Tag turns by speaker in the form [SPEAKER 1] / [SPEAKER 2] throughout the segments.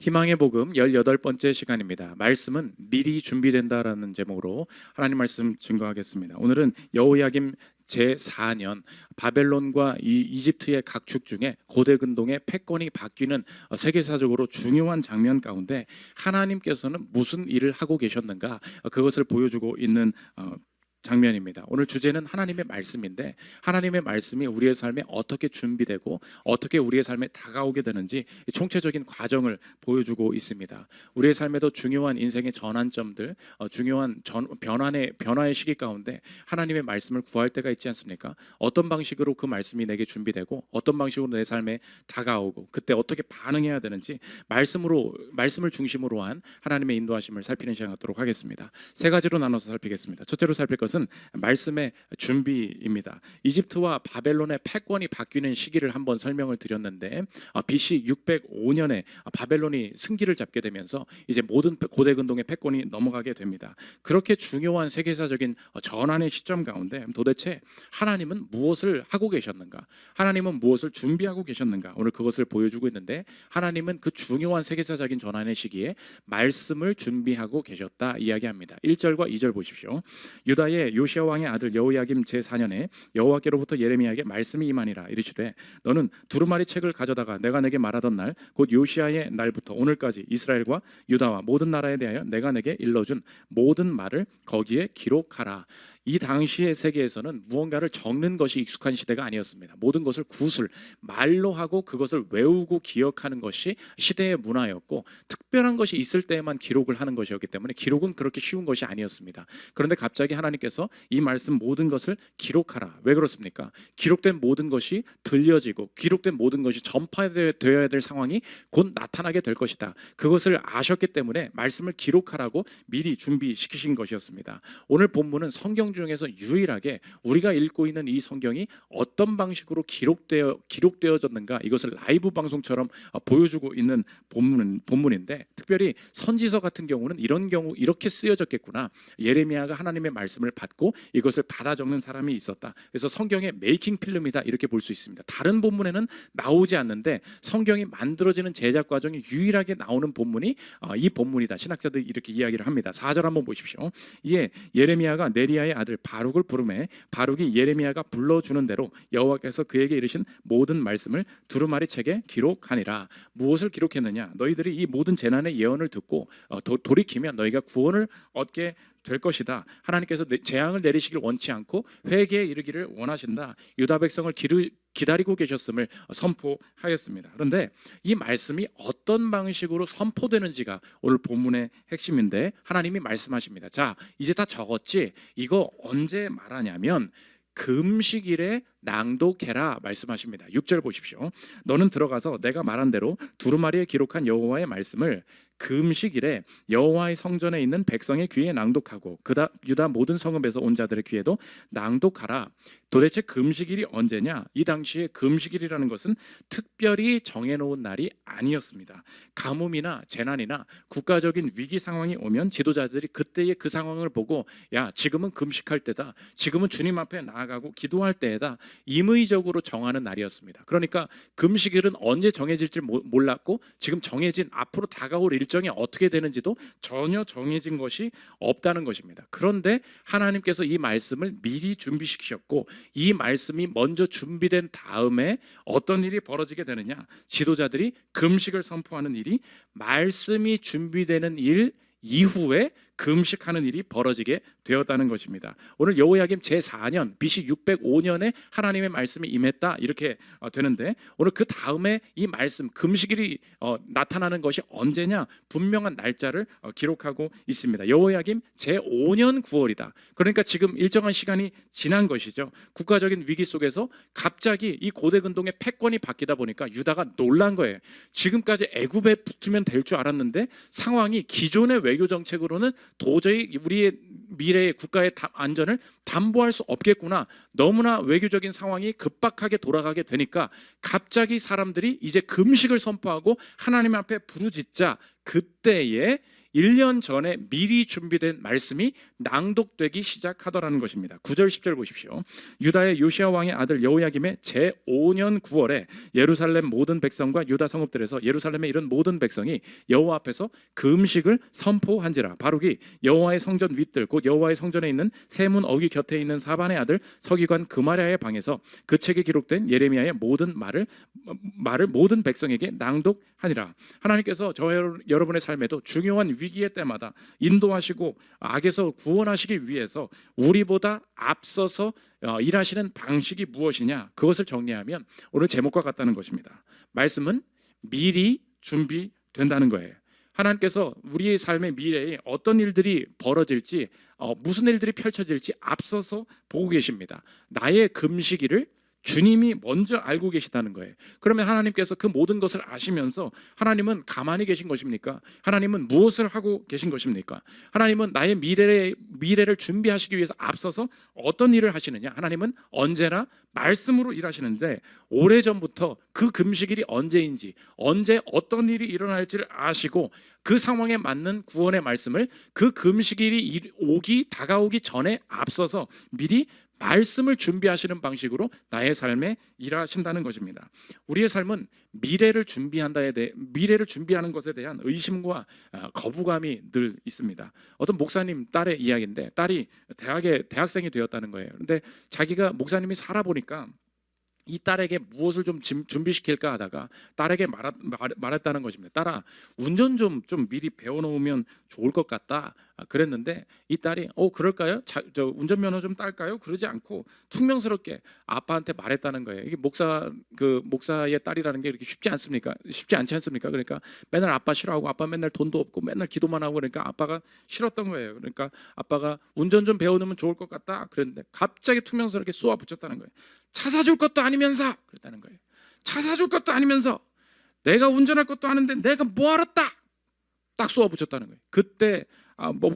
[SPEAKER 1] 희망의 복음 18번째 시간입니다. 말씀은 미리 준비된다라는 제목으로 하나님 말씀 증거하겠습니다. 오늘은 여호야김 제4년 바벨론과 이집트의 각축 중에 고대 근동의 패권이 바뀌는 세계사적으로 중요한 장면 가운데 하나님께서는 무슨 일을 하고 계셨는가, 그것을 보여주고 있는 장면입니다. 오늘 주제는 하나님의 말씀인데, 하나님의 말씀이 우리의 삶에 어떻게 준비되고 어떻게 우리의 삶에 다가오게 되는지 총체적인 과정을 보여주고 있습니다. 우리의 삶에도 중요한 인생의 전환점들, 중요한 변화의 시기 가운데 하나님의 말씀을 구할 때가 있지 않습니까? 어떤 방식으로 그 말씀이 내게 준비되고 어떤 방식으로 내 삶에 다가오고 그때 어떻게 반응해야 되는지 말씀을 중심으로 한 하나님의 인도하심을 살피는 시간 갖도록 하겠습니다. 세 가지로 나눠서 살피겠습니다. 첫째로 살필 것은 말씀의 준비입니다. 이집트와 바벨론의 패권이 바뀌는 시기를 한번 설명을 드렸는데, BC 605년에 바벨론이 승기를 잡게 되면서 이제 모든 고대 근동의 패권이 넘어가게 됩니다. 그렇게 중요한 세계사적인 전환의 시점 가운데 도대체 하나님은 무엇을 하고 계셨는가, 하나님은 무엇을 준비하고 계셨는가, 오늘 그것을 보여주고 있는데, 하나님은 그 중요한 세계사적인 전환의 시기에 말씀을 준비하고 계셨다 이야기합니다. 1절과 2절 보십시오. 유다의 요시야 왕의 아들 여호야김 제4년에 여호와께로부터 예레미야에게 말씀이 임하니라. 이르시되 너는 두루마리 책을 가져다가 내가 내게 말하던 날 곧 요시야의 날부터 오늘까지 이스라엘과 유다와 모든 나라에 대하여 내가 내게 일러준 모든 말을 거기에 기록하라. 이 당시의 세계에서는 무언가를 적는 것이 익숙한 시대가 아니었습니다. 모든 것을 구술, 말로 하고 그것을 외우고 기억하는 것이 시대의 문화였고, 특별한 것이 있을 때에만 기록을 하는 것이었기 때문에 기록은 그렇게 쉬운 것이 아니었습니다. 그런데 갑자기 하나님께서 이 말씀 모든 것을 기록하라. 왜 그렇습니까? 기록된 모든 것이 들려지고 기록된 모든 것이 전파되어야 될 상황이 곧 나타나게 될 것이다. 그것을 아셨기 때문에 말씀을 기록하라고 미리 준비시키신 것이었습니다. 오늘 본문은 성경 중에서 유일하게 우리가 읽고 있는 이 성경이 어떤 방식으로 기록되어졌는가, 이것을 라이브 방송처럼 보여주고 있는 본문인데, 특별히 선지서 같은 경우는 이런 경우 이렇게 쓰여졌겠구나, 예레미야가 하나님의 말씀을 받고 이것을 받아 적는 사람이 있었다, 그래서 성경의 메이킹 필름이다, 이렇게 볼 수 있습니다. 다른 본문에는 나오지 않는데 성경이 만들어지는 제작 과정이 유일하게 나오는 본문이 이 본문이다, 신학자들이 이렇게 이야기를 합니다. 4절 한번 보십시오. 이에 예레미야가 네리야의 아들 바룩을 부르매 바룩이 예레미야가 불러주는 대로 여호와께서 그에게 이르신 모든 말씀을 두루마리 책에 기록하니라. 무엇을 기록했느냐? 너희들이 이 모든 재난의 예언을 듣고 돌이키면 너희가 구원을 얻게 될 것이다. 하나님께서 재앙을 내리시길 원치 않고 회개에 이르기를 원하신다. 유다 백성을 기다리고 계셨음을 선포하였습니다. 그런데 이 말씀이 어떤 방식으로 선포되는지가 오늘 본문의 핵심인데, 하나님이 말씀하십니다. 자, 이제 다 적었지? 이거 언제 말하냐면 금식일에 낭독해라 말씀하십니다. 6절 보십시오. 너는 들어가서 내가 말한 대로 두루마리에 기록한 여호와의 말씀을 금식일에 여호와의 성전에 있는 백성의 귀에 낭독하고 유다 모든 성읍에서 온 자들의 귀에도 낭독하라. 도대체 금식일이 언제냐? 이 당시에 금식일이라는 것은 특별히 정해놓은 날이 아니었습니다. 가뭄이나 재난이나 국가적인 위기 상황이 오면 지도자들이 그때의 그 상황을 보고, 야, 지금은 금식할 때다, 지금은 주님 앞에 나아가고 기도할 때다, 임의적으로 정하는 날이었습니다. 그러니까 금식일은 언제 정해질지 몰랐고, 지금 정해진 앞으로 다가올 일정이 어떻게 되는지도 전혀 정해진 것이 없다는 것입니다. 그런데 하나님께서 이 말씀을 미리 준비시키셨고, 이 말씀이 먼저 준비된 다음에 어떤 일이 벌어지게 되느냐? 지도자들이 금식을 선포하는 일이 말씀이 준비되는 일 이후에 금식하는 일이 벌어지게 되었다는 것입니다. 오늘 여호야김 제4년 BC 605년에 하나님의 말씀이 임했다, 이렇게 되는데, 오늘 그 다음에 이 말씀 금식일이 나타나는 것이 언제냐? 분명한 날짜를 기록하고 있습니다. 여호야김 제5년 9월이다. 그러니까 지금 일정한 시간이 지난 것이죠. 국가적인 위기 속에서 갑자기 이 고대 근동의 패권이 바뀌다 보니까 유다가 놀란 거예요. 지금까지 애굽에 붙으면 될 줄 알았는데 상황이 기존의 외교 정책으로는 도저히 우리의 미래의 국가의 안전을 담보할 수 없겠구나, 너무나 외교적인 상황이 급박하게 돌아가게 되니까 갑자기 사람들이 이제 금식을 선포하고 하나님 앞에 부르짖자, 그때에 1년 전에 미리 준비된 말씀이 낭독되기 시작하더라는 것입니다. 9절 10절 보십시오. 유다의 요시야 왕의 아들 여호야김의 제5년 9월에 예루살렘 모든 백성과 유다 성읍들에서 예루살렘에 이른 모든 백성이 여호와 앞에서 그 음식을 선포한지라. 바룩이 여호와의 성전 윗들 곧 여호와의 성전에 있는 세문 어귀 곁에 있는 사반의 아들 서기관 그마랴의 방에서 그 책에 기록된 예레미야의 모든 말을 모든 백성에게 낭독하니라. 하나님께서 저와 여러분의 삶에도 중요한 위기의 때마다 인도하시고 악에서 구원하시기 위해서 우리보다 앞서서 일하시는 방식이 무엇이냐, 그것을 정리하면 오늘 제목과 같다는 것입니다. 말씀은 미리 준비된다는 거예요. 하나님께서 우리의 삶의 미래에 어떤 일들이 벌어질지, 무슨 일들이 펼쳐질지 앞서서 보고 계십니다. 나의 금시기를 주님이 먼저 알고 계시다는 거예요. 그러면 하나님께서 그 모든 것을 아시면서 하나님은 가만히 계신 것입니까? 하나님은 무엇을 하고 계신 것입니까? 하나님은 나의 미래를 준비하시기 위해서 앞서서 어떤 일을 하시느냐? 하나님은 언제나 말씀으로 일하시는데 오래전부터 그 금식일이 언제인지, 언제 어떤 일이 일어날지를 아시고 그 상황에 맞는 구원의 말씀을 그 금식일이 다가오기 전에 앞서서 미리 말씀을 준비하시는 방식으로 나의 삶에 일하신다는 것입니다. 우리의 삶은 미래를 준비하는 것에 대한 의심과 거부감이 늘 있습니다. 어떤 목사님 딸의 이야기인데, 딸이 대학생이 되었다는 거예요. 그런데 자기가 목사님이 살아보니까 이 딸에게 무엇을 좀 준비시킬까 하다가 딸에게 말했다는 것입니다. 딸아, 운전 좀 미리 배워놓으면 좋을 것 같다. 그랬는데 이 딸이 그럴까요? 저 운전면허 좀 딸까요? 그러지 않고 퉁명스럽게 아빠한테 말했다는 거예요. 이게 목사의 딸이라는 게 이렇게 쉽지 않지 않습니까? 그러니까 맨날 아빠 싫어하고, 아빠 맨날 돈도 없고 맨날 기도만 하고, 그러니까 아빠가 싫었던 거예요. 그러니까 아빠가 운전 좀 배워놓으면 좋을 것 같다. 그랬는데 갑자기 퉁명스럽게 쏘아 붙였다는 거예요. 차 사줄 것도 아니면서 그랬다는 거예요. 차 사줄 것도 아니면서 내가 운전할 것도 아는데 내가 뭐 알았다. 딱 쏘아 붙였다는 거예요. 그때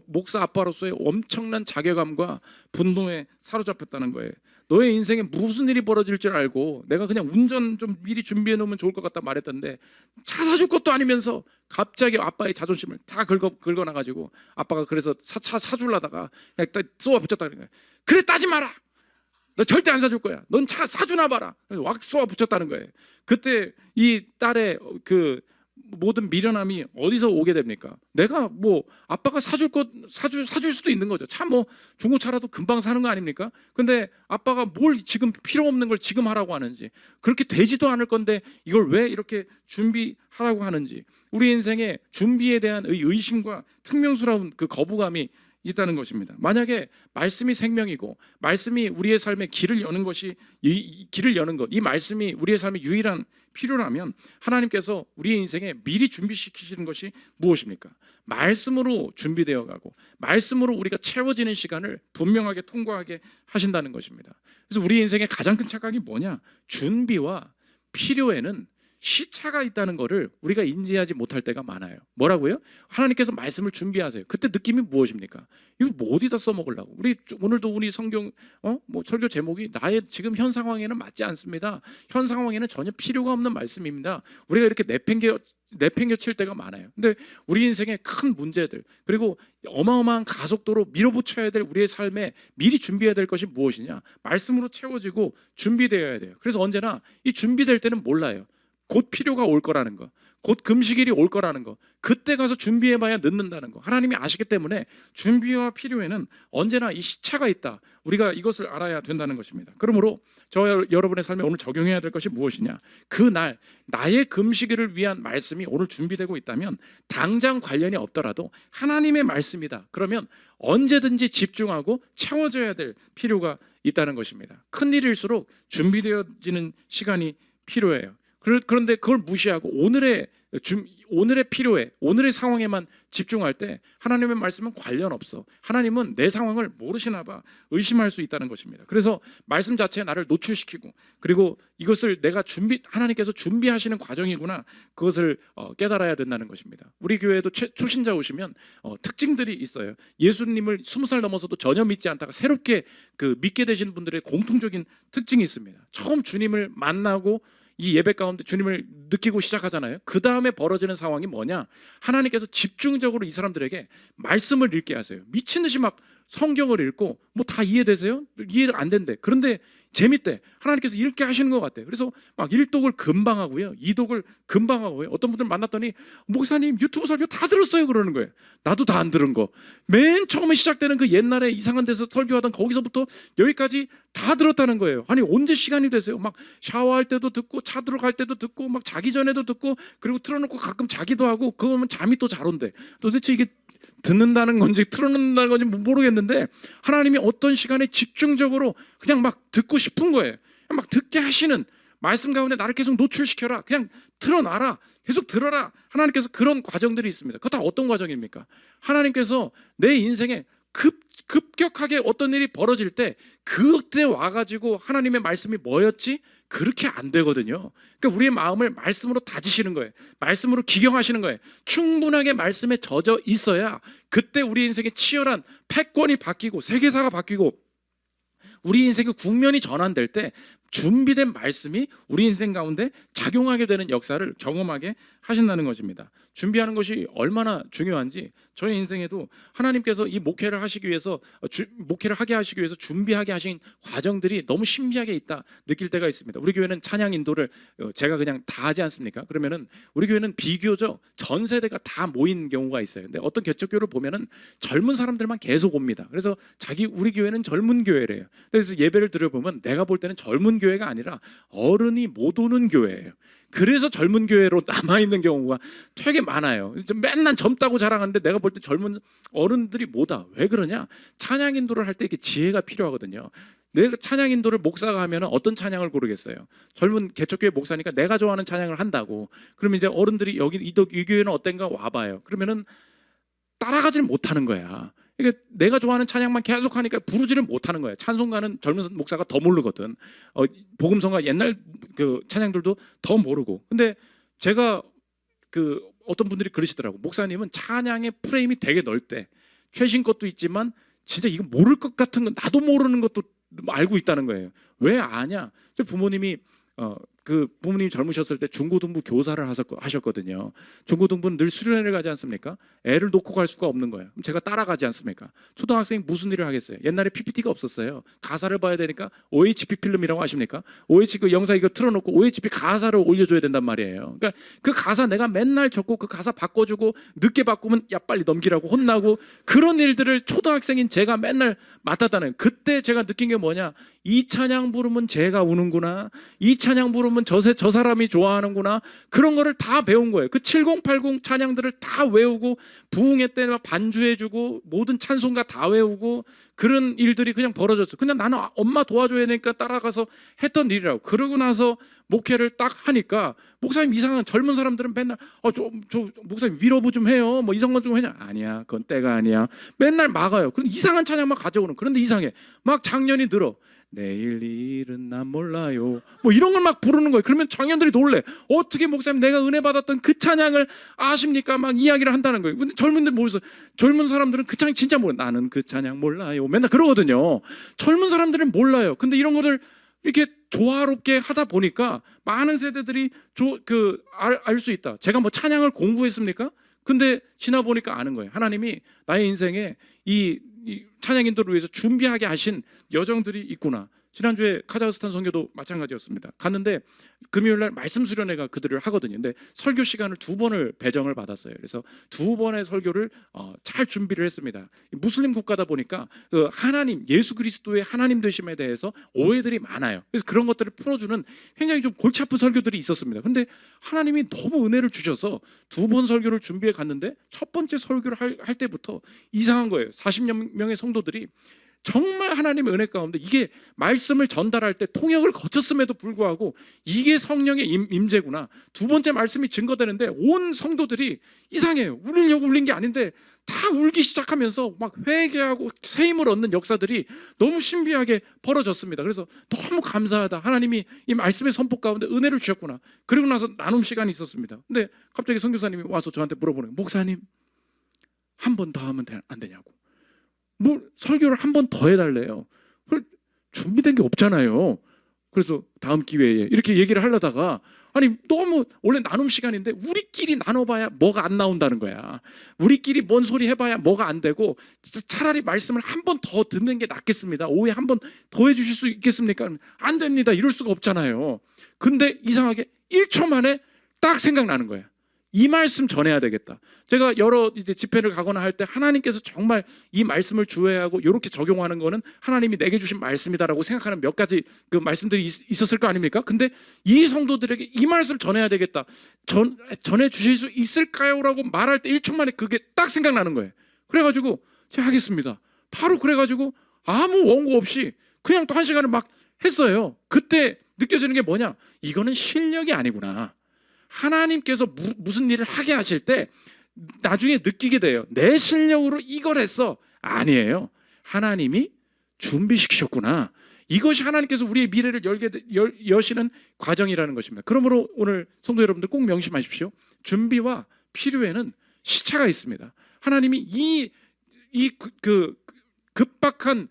[SPEAKER 1] 목사 아빠로서의 엄청난 자괴감과 분노에 사로잡혔다는 거예요. 너의 인생에 무슨 일이 벌어질 줄 알고 내가 그냥 운전 좀 미리 준비해 놓으면 좋을 것 같다 말했던데 차 사줄 것도 아니면서 갑자기 아빠의 자존심을 다 긁어놔가지고 아빠가 그래서 차 사주려다가 그냥 딱 쏘아 붙였다는 거예요. 그래, 따지 마라. 너 절대 안 사줄 거야. 넌 차 사주나 봐라. 왁 쏘아 붙였다는 거예요. 그때 이 딸의 그 모든 미련함이 어디서 오게 됩니까? 내가 아빠가 사줄 수도 있는 거죠. 차 중고차라도 금방 사는 거 아닙니까? 근데 아빠가 뭘 지금 필요 없는 걸 지금 하라고 하는지, 그렇게 되지도 않을 건데 이걸 왜 이렇게 준비하라고 하는지, 우리 인생의 준비에 대한 의심과 퉁명스러운 그 거부감이 있다는 것입니다. 만약에 말씀이 생명이고 말씀이 우리의 삶의 길을 여는 것이 이 말씀이 우리의 삶의 유일한 필요라면 하나님께서 우리의 인생에 미리 준비시키시는 것이 무엇입니까? 말씀으로 준비되어 가고 말씀으로 우리가 채워지는 시간을 분명하게 통과하게 하신다는 것입니다. 그래서 우리 인생의 가장 큰 착각이 뭐냐? 준비와 필요에는 시차가 있다는 것을 우리가 인지하지 못할 때가 많아요. 뭐라고요? 하나님께서 말씀을 준비하세요. 그때 느낌이 무엇입니까? 이거 어디다 써먹으려고? 오늘도 우리 성경 설교 제목이 나의 지금 현 상황에는 맞지 않습니다. 현 상황에는 전혀 필요가 없는 말씀입니다. 우리가 이렇게 내팽겨칠 때가 많아요. 근데 우리 인생의 큰 문제들, 그리고 어마어마한 가속도로 밀어붙여야 될 우리의 삶에 미리 준비해야 될 것이 무엇이냐? 말씀으로 채워지고 준비되어야 돼요. 그래서 언제나 이 준비될 때는 몰라요. 곧 필요가 올 거라는 거, 곧 금식일이 올 거라는 거, 그때 가서 준비해봐야 늦는다는 거, 하나님이 아시기 때문에 준비와 필요에는 언제나 이 시차가 있다. 우리가 이것을 알아야 된다는 것입니다. 그러므로 여러분의 삶에 오늘 적용해야 될 것이 무엇이냐? 그날 나의 금식일을 위한 말씀이 오늘 준비되고 있다면 당장 관련이 없더라도 하나님의 말씀이다. 그러면 언제든지 집중하고 채워져야 될 필요가 있다는 것입니다. 큰 일일수록 준비되어지는 시간이 필요해요. 그런데 그걸 무시하고 오늘의 필요에, 오늘의 상황에만 집중할 때 하나님의 말씀은 관련 없어. 하나님은 내 상황을 모르시나 봐. 의심할 수 있다는 것입니다. 그래서 말씀 자체에 나를 노출시키고, 그리고 이것을 하나님께서 준비하시는 과정이구나, 그것을 깨달아야 된다는 것입니다. 우리 교회에도 초신자 오시면 특징들이 있어요. 예수님을 20살 넘어서도 전혀 믿지 않다가 새롭게 믿게 되신 분들의 공통적인 특징이 있습니다. 처음 주님을 만나고 이 예배 가운데 주님을 느끼고 시작하잖아요. 그 다음에 벌어지는 상황이 뭐냐? 하나님께서 집중적으로 이 사람들에게 말씀을 읽게 하세요. 미친 듯이 막 성경을 읽고 뭐 다 이해되세요? 이해가 안 된대. 그런데 재밌대. 하나님께서 읽게 하시는 것 같아요. 그래서 막 1독을 금방 하고요, 2독을 금방 하고요. 어떤 분들 만났더니 목사님 유튜브 설교 다 들었어요 그러는 거예요. 나도 다 안 들은 거. 맨 처음에 시작되는 그 옛날에 이상한 데서 설교하던 거기서부터 여기까지 다 들었다는 거예요. 아니 언제 시간이 되세요? 막 샤워할 때도 듣고 차 들어갈 때도 듣고 막 자기 전에도 듣고 그리고 틀어놓고 가끔 자기도 하고 그러면 잠이 또 잘 온대. 도대체 이게 듣는다는 건지 틀어놓는다는 건지 모르겠는데 하나님이 어떤 시간에 집중적으로 그냥 막 듣고 싶은 거예요. 막 듣게 하시는 말씀 가운데 나를 계속 노출시켜라. 그냥 틀어놔라. 계속 들어라. 하나님께서 그런 과정들이 있습니다. 그거 다 어떤 과정입니까? 하나님께서 내 인생에 급격하게 어떤 일이 벌어질 때 그때 와가지고 하나님의 말씀이 뭐였지? 그렇게 안 되거든요. 그러니까 우리의 마음을 말씀으로 다지시는 거예요. 말씀으로 기경하시는 거예요. 충분하게 말씀에 젖어 있어야 그때 우리 인생의 치열한 패권이 바뀌고 세계사가 바뀌고 우리 인생의 국면이 전환될 때 준비된 말씀이 우리 인생 가운데 작용하게 되는 역사를 경험하게 하신다는 것입니다. 준비하는 것이 얼마나 중요한지 저의 인생에도 하나님께서 이 목회를 하시기 위해서 목회를 하게 하시기 위해서 준비하게 하신 과정들이 너무 신비하게 있다 느낄 때가 있습니다. 우리 교회는 찬양 인도를 제가 그냥 다 하지 않습니까? 그러면은 우리 교회는 비교적 전 세대가 다 모인 경우가 있어요. 근데 어떤 개척교를 보면은 젊은 사람들만 계속 옵니다. 그래서 우리 교회는 젊은 교회래요. 그래서 예배를 들어보면 내가 볼 때는 젊은 교회가 아니라 어른이 못 오는 교회예요. 그래서 젊은 교회로 남아있는 경우가 되게 많아요. 맨날 젊다고 자랑하는데 내가 볼 때 젊은 어른들이 못 와. 왜 그러냐? 찬양 인도를 할 때 이게 지혜가 필요하거든요. 내가 찬양 인도를 목사가 하면 어떤 찬양을 고르겠어요? 젊은 개척교회 목사니까 내가 좋아하는 찬양을 한다고. 그러면 이제 어른들이 여기 이 교회는 어떤가 와봐요. 그러면은 따라가지를 못하는 거야. 그러니까 내가 좋아하는 찬양만 계속 하니까 부르지를 못하는 거예요. 찬송가는 젊은 목사가 더 모르거든. 복음성가 옛날 그 찬양들도 더 모르고. 근데 제가 어떤 분들이 그러시더라고. 목사님은 찬양의 프레임이 되게 넓대. 최신 것도 있지만 진짜 이거 모를 것 같은 건 나도 모르는 것도 알고 있다는 거예요. 왜 아냐? 제 부모님이 부모님이 젊으셨을 때 중고등부 교사를 하셨거든요. 중고등부는 늘 수련회를 가지 않습니까? 애를 놓고 갈 수가 없는 거예요. 그럼 제가 따라가지 않습니까? 초등학생이 무슨 일을 하겠어요? 옛날에 PPT가 없었어요. 가사를 봐야 되니까 OHP 필름이라고 아십니까? OH 그 영상 이거 틀어놓고 OHP 가사를 올려줘야 된단 말이에요. 그러니까 그 가사 내가 맨날 적고 그 가사 바꿔주고 늦게 바꾸면 야 빨리 넘기라고 혼나고 그런 일들을 초등학생인 제가 맨날 맡았다는. 그때 제가 느낀 게 뭐냐? 이 찬양 부르면 제가 우는구나. 이 찬양 부르면 저 사람이 좋아하는구나. 그런 거를 다 배운 거예요. 그 7080 찬양들을 다 외우고 부흥회 때 반주해주고 모든 찬송가 다 외우고 그런 일들이 그냥 벌어졌어요. 그냥 나는 엄마 도와줘야 되니까 따라가서 했던 일이라고. 그러고 나서 목회를 딱 하니까 목사님 이상한 젊은 사람들은 맨날 목사님 위로부 좀 해요. 뭐 이상한 건 좀 해냐. 아니야. 그건 때가 아니야. 맨날 막아요. 그럼 이상한 찬양만 가져오는. 그런데 이상해. 막 장년이 들어. 내일 일은 난 몰라요. 뭐 이런 걸 막 부르는 거예요. 그러면 장년들이 놀래. 어떻게 목사님 내가 은혜 받았던 그 찬양을 아십니까? 막 이야기를 한다는 거예요. 근데 젊은들 모르겠어. 젊은 사람들은 그 찬양 진짜 몰라. 나는 그 찬양 몰라요. 맨날 그러거든요. 젊은 사람들은 몰라요. 근데 이런 거를 이렇게 조화롭게 하다 보니까 많은 세대들이 알 수 있다. 제가 뭐 찬양을 공부했습니까? 근데 지나 보니까 아는 거예요. 하나님이 나의 인생에 이 찬양 인도를 위해서 준비하게 하신 여정들이 있구나. 지난주에 카자흐스탄 선교도 마찬가지였습니다. 갔는데 금요일날 말씀 수련회가 그들을 하거든요. 근데 설교 시간을 2번을 배정을 받았어요. 그래서 2번의 설교를 잘 준비를 했습니다. 무슬림 국가다 보니까 하나님, 예수 그리스도의 하나님 되심에 대해서 오해들이 많아요. 그래서 그런 것들을 풀어주는 굉장히 좀 골치 아픈 설교들이 있었습니다. 근데 하나님이 너무 은혜를 주셔서 2번 설교를 준비해 갔는데 첫 번째 설교를 할 때부터 이상한 거예요. 40여 명의 성도들이 정말 하나님의 은혜 가운데 이게 말씀을 전달할 때 통역을 거쳤음에도 불구하고 이게 성령의 임재구나. 2번째 말씀이 증거되는데 온 성도들이 이상해요. 울리려고 울린 게 아닌데 다 울기 시작하면서 막 회개하고 새 힘을 얻는 역사들이 너무 신비하게 벌어졌습니다. 그래서 너무 감사하다. 하나님이 이 말씀의 선포 가운데 은혜를 주셨구나. 그리고 나서 나눔 시간이 있었습니다. 근데 갑자기 선교사님이 와서 저한테 물어보는 거예요. 목사님 한 번 더 하면 안 되냐고. 뭐 설교를 한 번 더 해달래요. 준비된 게 없잖아요. 그래서 다음 기회에 이렇게 얘기를 하려다가 아니 너무 원래 나눔 시간인데 우리끼리 나눠봐야 뭐가 안 나온다는 거야. 우리끼리 뭔 소리 해봐야 뭐가 안 되고 차라리 말씀을 한 번 더 듣는 게 낫겠습니다. 오해 한 번 더 해주실 수 있겠습니까? 안 됩니다. 이럴 수가 없잖아요. 근데 이상하게 1초 만에 딱 생각나는 거야. 이 말씀 전해야 되겠다. 제가 여러 이제 집회를 가거나 할 때 하나님께서 정말 이 말씀을 주의하고 이렇게 적용하는 거는 하나님이 내게 주신 말씀이다라고 생각하는 몇 가지 그 말씀들이 있었을 거 아닙니까? 근데 이 성도들에게 이 말씀 전해야 되겠다. 전해 주실 수 있을까요? 라고 말할 때 1초 만에 그게 딱 생각나는 거예요. 그래가지고 제가 하겠습니다. 바로 그래가지고 아무 원고 없이 그냥 또 1시간을 막 했어요. 그때 느껴지는 게 뭐냐? 이거는 실력이 아니구나. 하나님께서 무슨 일을 하게 하실 때 나중에 느끼게 돼요. 내 실력으로 이걸 했어. 아니에요. 하나님이 준비시키셨구나. 이것이 하나님께서 우리의 미래를 여시는 과정이라는 것입니다. 그러므로 오늘 성도 여러분들 꼭 명심하십시오. 준비와 필요에는 시차가 있습니다. 하나님이 그 급박한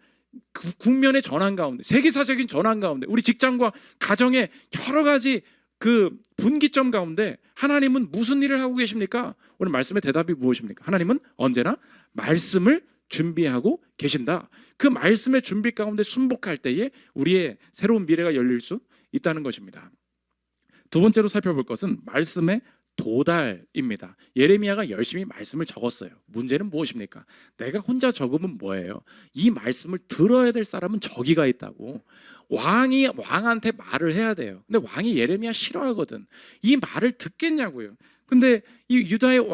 [SPEAKER 1] 국면의 전환 가운데, 세계사적인 전환 가운데, 우리 직장과 가정의 여러 가지 그 분기점 가운데 하나님은 무슨 일을 하고 계십니까? 오늘 말씀의 대답이 무엇입니까? 하나님은 언제나 말씀을 준비하고 계신다. 그 말씀의 준비 가운데 순복할 때에 우리의 새로운 미래가 열릴 수 있다는 것입니다. 두 번째로 살펴볼 것은 말씀의 도달입니다. 예레미야가 열심히 말씀을 적었어요. 문제는 무엇입니까? 내가 혼자 적으면 뭐예요? 이 말씀을 들어야 될 사람은 저기가 있다고. 왕이 왕한테 말을 해야 돼요. 근데 왕이 예레미야 싫어하거든. 이 말을 듣겠냐고요. 근데 이 유다의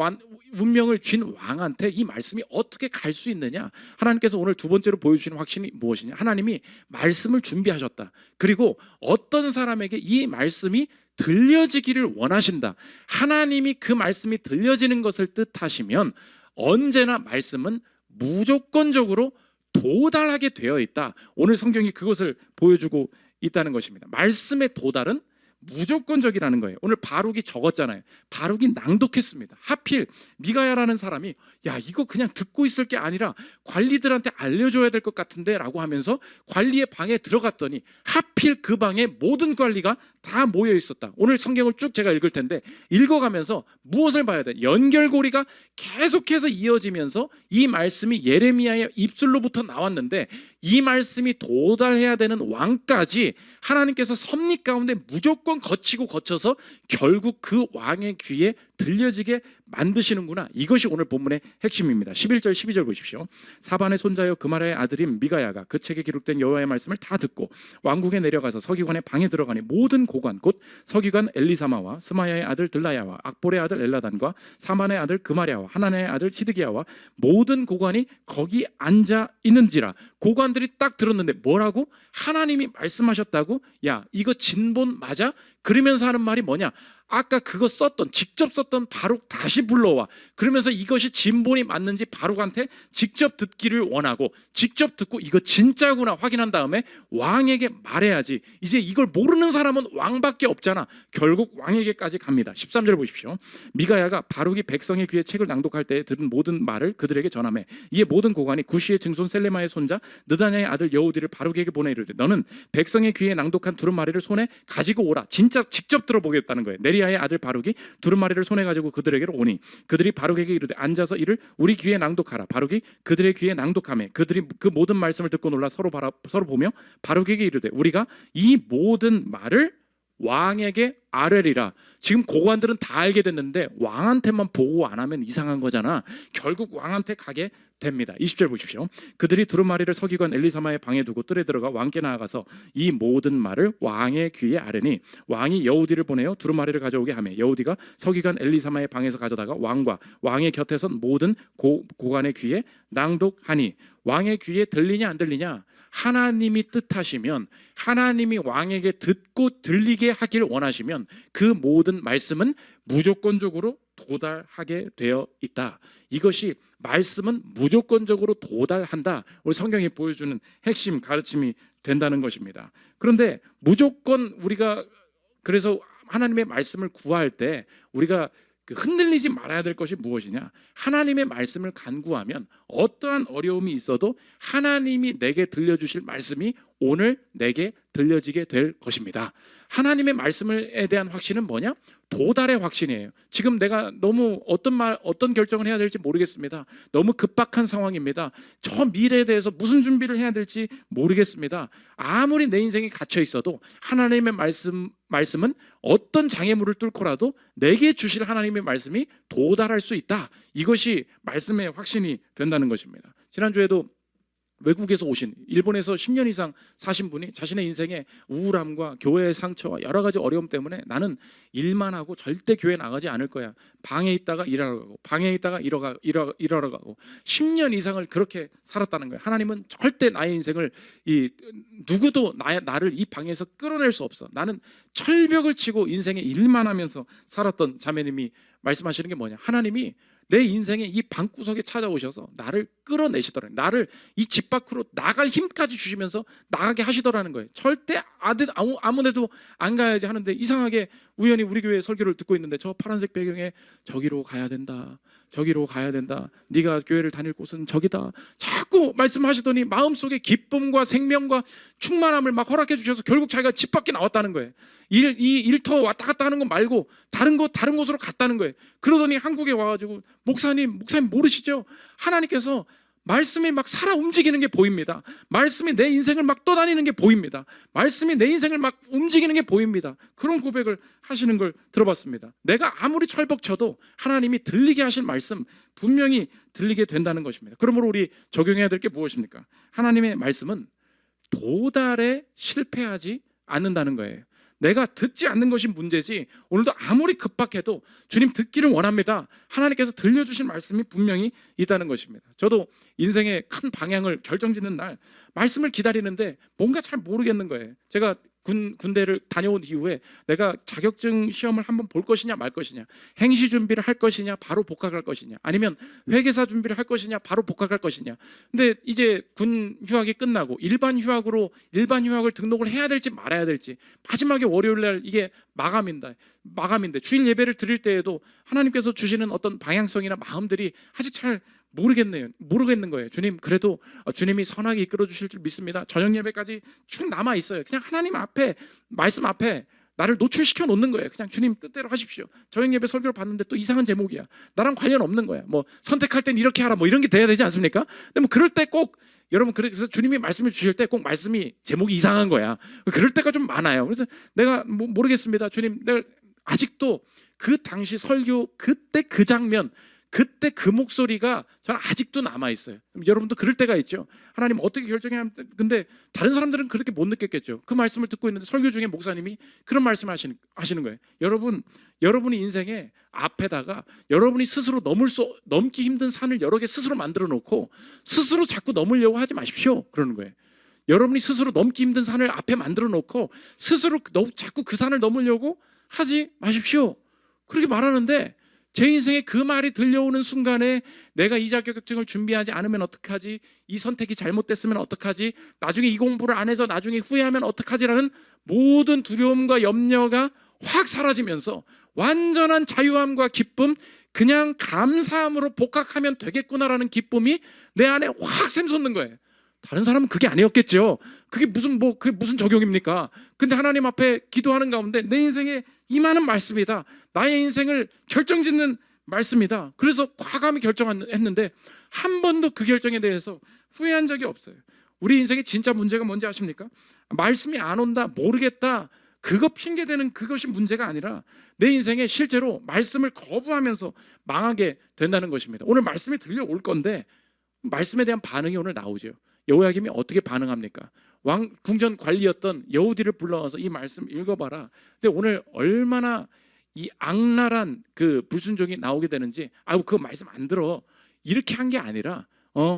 [SPEAKER 1] 운명을 쥔 왕한테 이 말씀이 어떻게 갈 수 있느냐? 하나님께서 오늘 두 번째로 보여주시는 확신이 무엇이냐? 하나님이 말씀을 준비하셨다. 그리고 어떤 사람에게 이 말씀이 들려지기를 원하신다. 하나님이 그 말씀이 들려지는 것을 뜻하시면 언제나 말씀은 무조건적으로 도달하게 되어 있다. 오늘 성경이 그것을 보여주고 있다는 것입니다. 말씀의 도달은 무조건적이라는 거예요. 오늘 바룩이 적었잖아요. 바룩이 낭독했습니다. 하필 미가야라는 사람이 야 이거 그냥 듣고 있을 게 아니라 관리들한테 알려줘야 될 것 같은데 라고 하면서 관리의 방에 들어갔더니 하필 그 방에 모든 관리가 다 모여 있었다. 오늘 성경을 쭉 제가 읽을 텐데 읽어가면서 무엇을 봐야 돼? 연결고리가 계속해서 이어지면서 이 말씀이 예레미야의 입술로부터 나왔는데 이 말씀이 도달해야 되는 왕까지 하나님께서 섭리 가운데 무조건 거쳐서 결국 그 왕의 귀에 들려지게 만드시는구나. 이것이 오늘 본문의 핵심입니다. 11절 12절 보십시오. 사반의 손자여 그마라의 아들인 미가야가 그 책에 기록된 여호와의 말씀을 다 듣고 왕궁에 내려가서 서기관의 방에 들어가니 모든 고관 곧 서기관 엘리사마와 스마야의 아들 들라야와 악볼의 아들 엘라단과 사만의 아들 그마랴와 하나나의 아들 시드기야와 모든 고관이 거기 앉아 있는지라. 고관들이 딱 들었는데 뭐라고? 하나님이 말씀하셨다고? 야 이거 진본 맞아? 그러면서 하는 말이 뭐냐? 아까 그거 직접 썼던 바룩 다시 불러와. 그러면서 이것이 진본이 맞는지 바룩한테 직접 듣기를 원하고 직접 듣고 이거 진짜구나 확인한 다음에 왕에게 말해야지. 이제 이걸 모르는 사람은 왕밖에 없잖아. 결국 왕에게까지 갑니다. 13절 보십시오. 미가야가 바룩이 백성의 귀에 책을 낭독할 때 들은 모든 말을 그들에게 전하매 이에 모든 고관이 구시의 증손 셀레마의 손자 느다냐의 아들 여우디를 바룩에게 보내 이르되 너는 백성의 귀에 낭독한 두루마리를 손에 가지고 오라. 진짜 직접 들어보겠다는 거예요. 네리야의 아들 바룩이 두루마리를 손에 가지고 그들에게로 오니 그들이 바룩에게 이르되 앉아서 이를 우리 귀에 낭독하라. 바룩이 그들의 귀에 낭독하며 그들이 그 모든 말씀을 듣고 놀라 서로 보며 바룩에게 이르되 우리가 이 모든 말을 왕에게 아뢰리라. 지금 고관들은 다 알게 됐는데 왕한테만 보고 안 하면 이상한 거잖아. 결국 왕한테 가게 됩니다. 20절 보십시오. 그들이 두루마리를 서기관 엘리사마의 방에 두고 뜰에 들어가 왕께 나아가서 이 모든 말을 왕의 귀에 아뢰니 왕이 여우디를 보내어 두루마리를 가져오게 하며 여우디가 서기관 엘리사마의 방에서 가져다가 왕과 왕의 곁에 선 모든 고관의 귀에 낭독하니 왕의 귀에 들리냐 안 들리냐? 하나님이 뜻하시면 하나님이 왕에게 듣고 들리게 하길 원하시면 그 모든 말씀은 무조건적으로 도달하게 되어 있다. 이것이 말씀은 무조건적으로 도달한다. 우리 성경이 보여주는 핵심 가르침이 된다는 것입니다. 그런데 무조건 우리가 그래서 하나님의 말씀을 구할 때 우리가 흔들리지 말아야 될 것이 무엇이냐? 하나님의 말씀을 간구하면 어떠한 어려움이 있어도 하나님이 내게 들려주실 말씀이 오늘 내게 들려지게 될 것입니다. 하나님의 말씀에 대한 확신은 뭐냐? 도달의 확신이에요. 지금 내가 너무 어떤 결정을 해야 될지 모르겠습니다. 너무 급박한 상황입니다. 저 미래에 대해서 무슨 준비를 해야 될지 모르겠습니다. 아무리 내 인생이 갇혀 있어도 하나님의 말씀은 어떤 장애물을 뚫고라도 내게 주실 하나님의 말씀이 도달할 수 있다. 이것이 말씀의 확신이 된다는 것입니다. 지난주에도 외국에서 오신, 일본에서 10년 이상 사신 분이 자신의 인생의 우울함과 교회의 상처와 여러 가지 어려움 때문에 나는 일만 하고 절대 교회 나가지 않을 거야. 방에 있다가 일하러 가고 방에 있다가 일하러 가고 10년 이상을 그렇게 살았다는 거예요. 하나님은 절대 나의 인생을 누구도 나를 이 방에서 끌어낼 수 없어. 나는 철벽을 치고 인생에 일만 하면서 살았던 자매님이 말씀하시는 게 뭐냐? 하나님이 내 인생의 이 방구석에 찾아오셔서 나를 끌어내시더라고요. 나를 이 집 밖으로 나갈 힘까지 주시면서 나가게 하시더라는 거예요. 절대 아무 데도 안 가야지 하는데 이상하게 우연히 우리 교회 설교를 듣고 있는데 저 파란색 배경에 저기로 가야 된다. 저기로 가야 된다. 네가 교회를 다닐 곳은 저기다. 자꾸 말씀하시더니 마음속에 기쁨과 생명과 충만함을 막 허락해 주셔서 결국 자기가 집 밖에 나왔다는 거예요. 이 일터 왔다 갔다 하는 거 말고 다른 곳으로 갔다는 거예요. 그러더니 한국에 와가지고 목사님 모르시죠? 하나님께서 말씀이 막 살아 움직이는 게 보입니다. 말씀이 내 인생을 막 떠다니는 게 보입니다. 말씀이 내 인생을 막 움직이는 게 보입니다. 그런 고백을 하시는 걸 들어봤습니다. 내가 아무리 철벅쳐도 하나님이 들리게 하실 말씀 분명히 들리게 된다는 것입니다. 그러므로 우리 적용해야 될 게 무엇입니까? 하나님의 말씀은 도달에 실패하지 않는다는 거예요. 내가 듣지 않는 것이 문제지 오늘도 아무리 급박해도 주님 듣기를 원합니다. 하나님께서 들려주신 말씀이 분명히 있다는 것입니다. 저도 인생의 큰 방향을 결정짓는 날 말씀을 기다리는데 뭔가 잘 모르겠는 거예요. 제가 군대를 다녀온 이후에 내가 자격증 시험을 한번 볼 것이냐 말 것이냐, 행시 준비를 할 것이냐 바로 복학할 것이냐, 아니면 회계사 준비를 할 것이냐 바로 복학할 것이냐. 근데 이제 군 휴학이 끝나고 일반 휴학을 등록을 해야 될지 말아야 될지 마지막에 월요일 날 이게 마감인데 주일 예배를 드릴 때에도 하나님께서 주시는 어떤 방향성이나 마음들이 아직 잘 모르겠는 거예요. 주님, 그래도 주님이 선하게 이끌어 주실 줄 믿습니다. 저녁 예배까지 쭉 남아 있어요. 그냥 하나님 앞에, 말씀 앞에 나를 노출시켜 놓는 거예요. 그냥 주님 뜻대로 하십시오. 저녁 예배 설교를 봤는데 또 이상한 제목이야. 나랑 관련 없는 거야. 뭐 선택할 땐 이렇게 하라, 뭐 이런 게 돼야 되지 않습니까? 근데 뭐 그럴 때 꼭 여러분, 그래서 주님이 말씀을 주실 때 꼭 말씀이 제목이 이상한 거야. 그럴 때가 좀 많아요. 그래서 내가 모르겠습니다. 주님, 내가 아직도 그 당시 설교 그때 그 장면, 그때 그 목소리가 저는 아직도 남아있어요. 여러분도 그럴 때가 있죠. 하나님 어떻게 결정해야 하면, 근데 다른 사람들은 그렇게 못 느꼈겠죠. 그 말씀을 듣고 있는데 설교 중에 목사님이 그런 말씀을 하시는 거예요. 여러분이 인생에 앞에다가 여러분이 스스로 넘기 힘든 산을 여러 개 스스로 만들어 놓고 스스로 자꾸 넘으려고 하지 마십시오. 그러는 거예요. 여러분이 스스로 넘기 힘든 산을 앞에 만들어 놓고 스스로 자꾸 그 산을 넘으려고 하지 마십시오. 그렇게 말하는데 제 인생에 그 말이 들려오는 순간에 내가 이 자격증을 준비하지 않으면 어떡하지? 이 선택이 잘못됐으면 어떡하지? 나중에 이 공부를 안 해서 나중에 후회하면 어떡하지라는 모든 두려움과 염려가 확 사라지면서 완전한 자유함과 기쁨, 그냥 감사함으로 복학하면 되겠구나라는 기쁨이 내 안에 확 샘솟는 거예요. 다른 사람은 그게 아니었겠죠. 그게 무슨 적용입니까? 근데 하나님 앞에 기도하는 가운데 내 인생에 임하는 말씀이다. 나의 인생을 결정짓는 말씀이다. 그래서 과감히 결정했는데 한 번도 그 결정에 대해서 후회한 적이 없어요. 우리 인생의 진짜 문제가 뭔지 아십니까? 말씀이 안 온다, 모르겠다, 그거 핑계대는 그것이 문제가 아니라 내 인생에 실제로 말씀을 거부하면서 망하게 된다는 것입니다. 오늘 말씀이 들려올 건데 말씀에 대한 반응이 오늘 나오죠. 여호야김이 어떻게 반응합니까? 궁전 관리였던 여우디를 불러와서 이 말씀 읽어봐라. 근데 오늘 얼마나 이 악랄한 그 불순종이 나오게 되는지, 그거 말씀 안 들어, 이렇게 한 게 아니라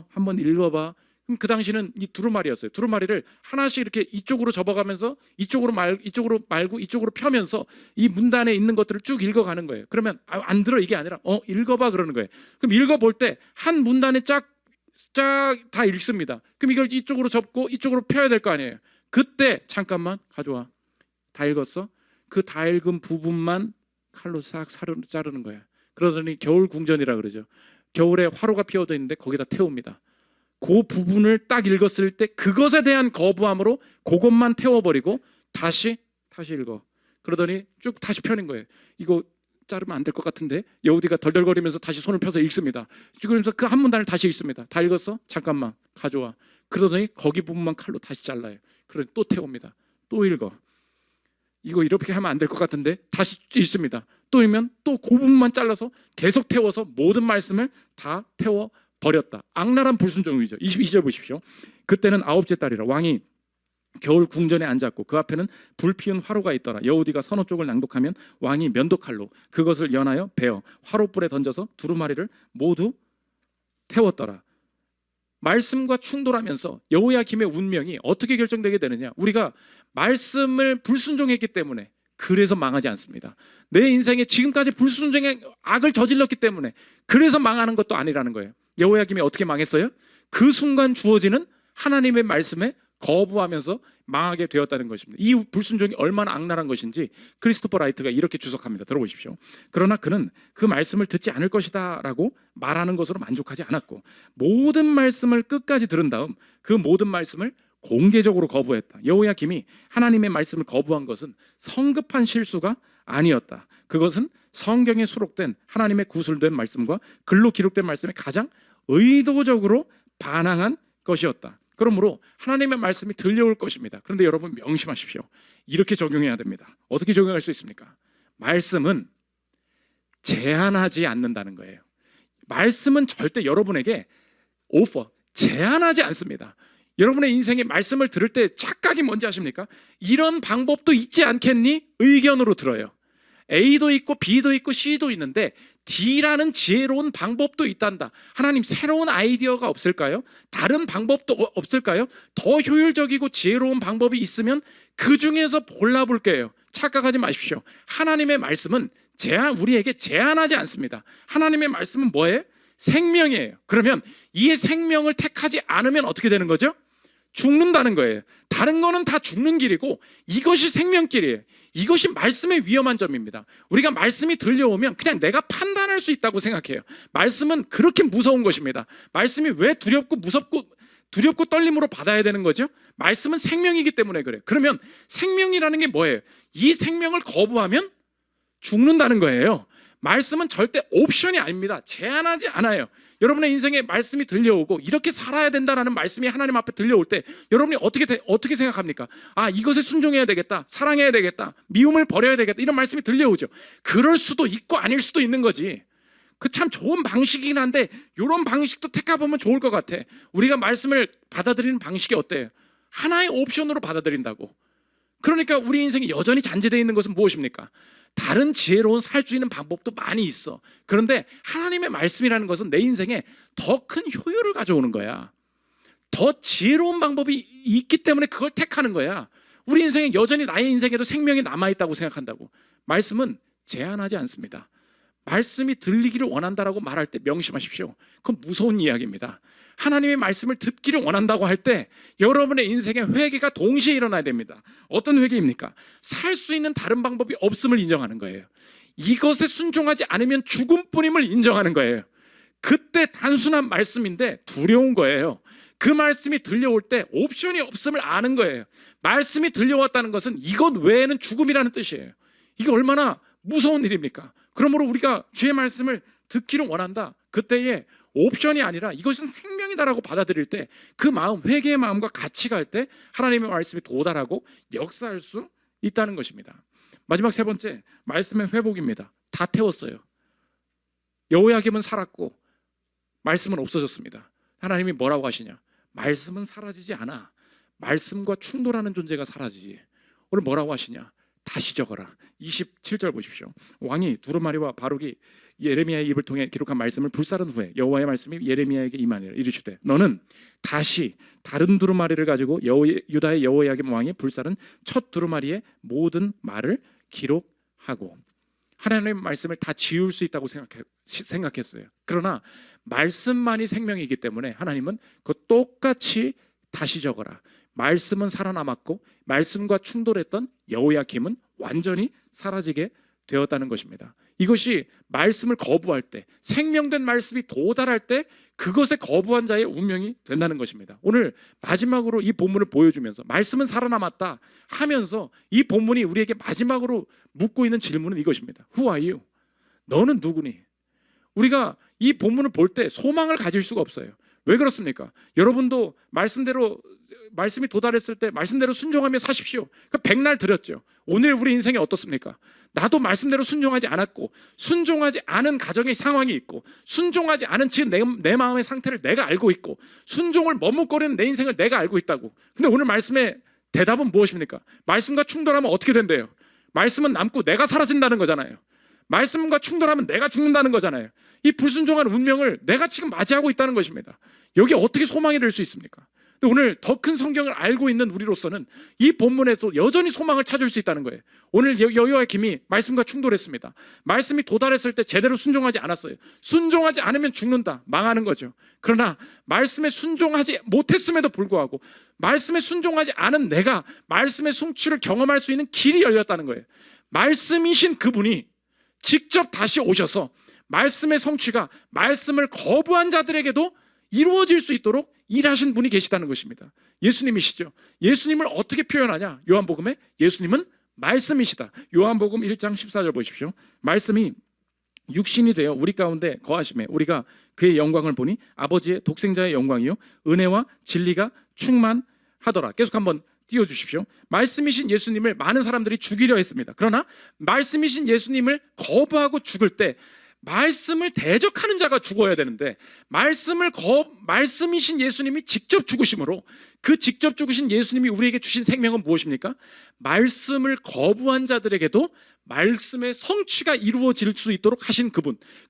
[SPEAKER 1] 한번 읽어봐. 그럼 그 당시는 이 두루마리였어요. 두루마리를 하나씩 이렇게 이쪽으로 접어가면서 이쪽으로 말고 이쪽으로 펴면서 이 문단에 있는 것들을 쭉 읽어가는 거예요. 그러면 안 들어 이게 아니라 읽어봐 그러는 거예요. 그럼 읽어볼 때 한 문단에 쫙 다 읽습니다. 그럼 이걸 이쪽으로 접고 이쪽으로 펴야 될 거 아니에요. 그때 잠깐만 가져와. 다 읽었어? 그 다 읽은 부분만 칼로 싹 자르는 거야. 그러더니 겨울 궁전이라 그러죠. 겨울에 화로가 피어져 있는데 거기다 태웁니다. 그 부분을 딱 읽었을 때 그것에 대한 거부함으로 그것만 태워버리고 다시 읽어. 그러더니 쭉 다시 펴는 거예요. 이거 자르면 안 될 것 같은데. 여우디가 덜덜거리면서 다시 손을 펴서 읽습니다. 그러면서 그 한 문단을 다시 읽습니다. 다 읽었어? 잠깐만 가져와. 그러더니 거기 부분만 칼로 다시 잘라요. 그러더니 또 태웁니다. 또 읽어. 이거 이렇게 하면 안 될 것 같은데. 다시 읽습니다. 또 읽으면 또 그 부분만 잘라서 계속 태워서 모든 말씀을 다 태워 버렸다. 악랄한 불순종이죠. 22절 보십시오. 그때는 아홉째 달이라 왕이 겨울 궁전에 앉았고 그 앞에는 불 피운 화로가 있더라. 여우디가 선호 쪽을 낭독하면 왕이 면도칼로 그것을 연하여 베어 화로불에 던져서 두루마리를 모두 태웠더라. 말씀과 충돌하면서 여호야김의 운명이 어떻게 결정되게 되느냐? 우리가 말씀을 불순종했기 때문에 그래서 망하지 않습니다. 내 인생에 지금까지 불순종의 악을 저질렀기 때문에 그래서 망하는 것도 아니라는 거예요. 여호야김이 어떻게 망했어요? 그 순간 주어지는 하나님의 말씀에 거부하면서 망하게 되었다는 것입니다. 이 불순종이 얼마나 악랄한 것인지 크리스토퍼 라이트가 이렇게 주석합니다. 들어보십시오. 그러나 그는 그 말씀을 듣지 않을 것이다 라고 말하는 것으로 만족하지 않았고 모든 말씀을 끝까지 들은 다음 그 모든 말씀을 공개적으로 거부했다. 여호야김이 하나님의 말씀을 거부한 것은 성급한 실수가 아니었다. 그것은 성경에 수록된 하나님의 구술된 말씀과 글로 기록된 말씀에 가장 의도적으로 반항한 것이었다. 그러므로 하나님의 말씀이 들려올 것입니다. 그런데 여러분 명심하십시오. 이렇게 적용해야 됩니다. 어떻게 적용할 수 있습니까? 말씀은 제한하지 않는다는 거예요. 말씀은 절대 여러분에게 제한하지 않습니다. 여러분의 인생에 말씀을 들을 때 착각이 뭔지 아십니까? 이런 방법도 있지 않겠니? 의견으로 들어요. A도 있고 B도 있고 C도 있는데 D라는 지혜로운 방법도 있단다. 하나님 새로운 아이디어가 없을까요? 다른 방법도 없을까요? 더 효율적이고 지혜로운 방법이 있으면 그 중에서 골라볼게요. 착각하지 마십시오. 하나님의 말씀은 우리에게 제한하지 않습니다. 하나님의 말씀은 뭐예요? 생명이에요. 그러면 이 생명을 택하지 않으면 어떻게 되는 거죠? 죽는다는 거예요. 다른 거는 다 죽는 길이고 이것이 생명길이에요. 이것이 말씀의 위험한 점입니다. 우리가 말씀이 들려오면 그냥 내가 판단할 수 있다고 생각해요. 말씀은 그렇게 무서운 것입니다. 말씀이 왜 두렵고 떨림으로 받아야 되는 거죠? 말씀은 생명이기 때문에 그래요. 그러면 생명이라는 게 뭐예요? 이 생명을 거부하면 죽는다는 거예요. 말씀은 절대 옵션이 아닙니다. 제한하지 않아요. 여러분의 인생에 말씀이 들려오고 이렇게 살아야 된다는 말씀이 하나님 앞에 들려올 때 여러분이 어떻게 생각합니까? 아, 이것에 순종해야 되겠다. 사랑해야 되겠다. 미움을 버려야 되겠다. 이런 말씀이 들려오죠. 그럴 수도 있고 아닐 수도 있는 거지. 그 참 좋은 방식이긴 한데 이런 방식도 택해보면 좋을 것 같아. 우리가 말씀을 받아들이는 방식이 어때요? 하나의 옵션으로 받아들인다고. 그러니까 우리 인생이 여전히 잔재되어 있는 것은 무엇입니까? 다른 지혜로운 살 수 있는 방법도 많이 있어. 그런데 하나님의 말씀이라는 것은 내 인생에 더 큰 효율을 가져오는 거야. 더 지혜로운 방법이 있기 때문에 그걸 택하는 거야. 우리 인생에 여전히 나의 인생에도 생명이 남아있다고 생각한다고. 말씀은 제한하지 않습니다. 말씀이 들리기를 원한다라고 말할 때 명심하십시오. 그건 무서운 이야기입니다. 하나님의 말씀을 듣기를 원한다고 할 때 여러분의 인생에 회개가 동시에 일어나야 됩니다. 어떤 회개입니까? 살 수 있는 다른 방법이 없음을 인정하는 거예요. 이것에 순종하지 않으면 죽음뿐임을 인정하는 거예요. 그때 단순한 말씀인데 두려운 거예요. 그 말씀이 들려올 때 옵션이 없음을 아는 거예요. 말씀이 들려왔다는 것은 이것 외에는 죽음이라는 뜻이에요. 이게 얼마나 무서운 일입니까? 그러므로 우리가 주의 말씀을 듣기를 원한다. 그때에 옵션이 아니라 이것은 생명이다라고 받아들일 때 그 마음, 회개의 마음과 같이 갈 때 하나님의 말씀이 도달하고 역사할 수 있다는 것입니다. 마지막 세 번째, 말씀의 회복입니다. 다 태웠어요. 여호야김은 살았고 말씀은 없어졌습니다. 하나님이 뭐라고 하시냐? 말씀은 사라지지 않아. 말씀과 충돌하는 존재가 사라지지. 오늘 뭐라고 하시냐? 다시 적어라. 27절 보십시오. 왕이 두루마리와 바룩이 예레미야의 입을 통해 기록한 말씀을 불사른 후에 여호와의 말씀이 예레미야에게 임하니라. 이르시되 너는 다시 다른 두루마리를 가지고 유다의 여호야김 왕이 불사른 첫 두루마리의 모든 말을 기록하고. 하나님의 말씀을 다 지울 수 있다고 생각했어요. 그러나 말씀만이 생명이기 때문에 하나님은 그거 똑같이 다시 적어라. 말씀은 살아남았고 말씀과 충돌했던 여호야김은 완전히 사라지게 되었다는 것입니다. 이것이 말씀을 거부할 때, 생명된 말씀이 도달할 때 그것에 거부한 자의 운명이 된다는 것입니다. 오늘 마지막으로 이 본문을 보여주면서 말씀은 살아남았다 하면서 이 본문이 우리에게 마지막으로 묻고 있는 질문은 이것입니다. Who are you? 너는 누구니? 우리가 이 본문을 볼 때 소망을 가질 수가 없어요. 왜 그렇습니까? 여러분도 말씀이 도달했을 때 말씀대로 순종하며 사십시오. 백날 드렸죠. 오늘 우리 인생이 어떻습니까? 나도 말씀대로 순종하지 않았고, 순종하지 않은 가정의 상황이 있고, 순종하지 않은 지금 내 마음의 상태를 내가 알고 있고, 순종을 머뭇거리는 내 인생을 내가 알고 있다고. 근데 오늘 말씀의 대답은 무엇입니까? 말씀과 충돌하면 어떻게 된대요? 말씀은 남고 내가 사라진다는 거잖아요. 말씀과 충돌하면 내가 죽는다는 거잖아요. 이 불순종한 운명을 내가 지금 맞이하고 있다는 것입니다. 여기 어떻게 소망이 될 수 있습니까? 근데 오늘 더 큰 성경을 알고 있는 우리로서는 이 본문에도 여전히 소망을 찾을 수 있다는 거예요. 오늘 여호야김이 말씀과 충돌했습니다. 말씀이 도달했을 때 제대로 순종하지 않았어요. 순종하지 않으면 죽는다, 망하는 거죠. 그러나 말씀에 순종하지 못했음에도 불구하고 말씀에 순종하지 않은 내가 말씀의 성취를 경험할 수 있는 길이 열렸다는 거예요. 말씀이신 그분이 직접 다시 오셔서 말씀의 성취가 말씀을 거부한 자들에게도 이루어질 수 있도록 일하신 분이 계시다는 것입니다. 예수님이시죠. 예수님을 어떻게 표현하냐? 요한복음에 예수님은 말씀이시다. 요한복음 1장 14절 보십시오. 말씀이 육신이 되어 우리 가운데 거하심에 우리가 그의 영광을 보니 아버지의 독생자의 영광이요 은혜와 진리가 충만하더라. 계속 한번 띄워주십시오. 말씀이신 예수님을 많은 사람들이 죽이려 했습니다. 그러나 말씀이신 예수님을 거부하고 죽을 때 말씀을 대적하는 자가 죽어야 되는데 말씀이신 예수님이 직접 죽으심으로 그 직접 죽으신 예수님이 우리에게 주신 생명은 무엇입니까? 말씀을 거부한 자들에게도 말씀의 성취가 이루어질 수 있도록 하신